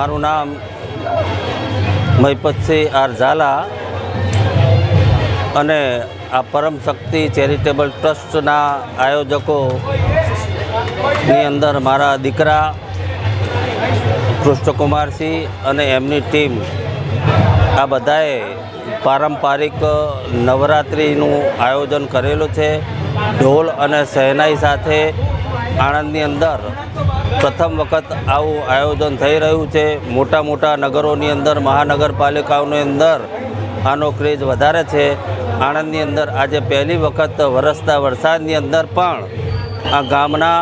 મારું નામ મહિપતસિંહ આર ઝાલા અને આ પરમ શક્તિ ચેરિટેબલ ટ્રસ્ટના આયોજકોની અંદર મારા દીકરા કૃષ્ણકુમારસિંહ અને એમની ટીમ આ બધાએ પારંપરિક નવરાત્રિનું આયોજન કરેલું છે। ઢોલ અને શહેનાઈ સાથે આણંદની અંદર પ્રથમ વખત આવું આયોજન થઈ રહ્યું છે। મોટા મોટા નગરોની અંદર, મહાનગરપાલિકાઓની અંદર આનો ક્રેઝ વધારે છે। આણંદની અંદર આજે પહેલી વખત વરસતા વરસાદની અંદર પણ આ ગામના,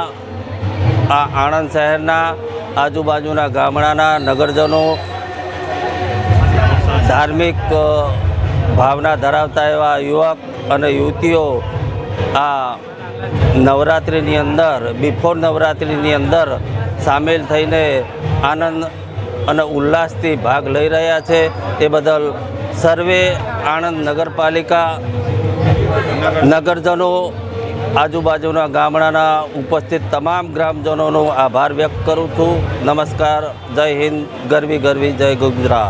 આ આણંદ શહેરના આજુબાજુના ગામડાના નગરજનો, ધાર્મિક ભાવના ધરાવતા એવા યુવક અને યુવતીઓ આ નવરાત્રિની અંદર, બિફોર નવરાત્રિની અંદર સામેલ થઈને આનંદ અને ઉલ્લાસથી ભાગ લઈ રહ્યા છે। એ બદલ સર્વે આણંદ નગરપાલિકા, નગરજનો, આજુબાજુના ગામડાના ઉપસ્થિત તમામ ગ્રામજનોનો આભાર વ્યક્ત કરું છું। નમસ્કાર, જય હિન્દ, ગરવી ગરવી, જય ગુજરાત।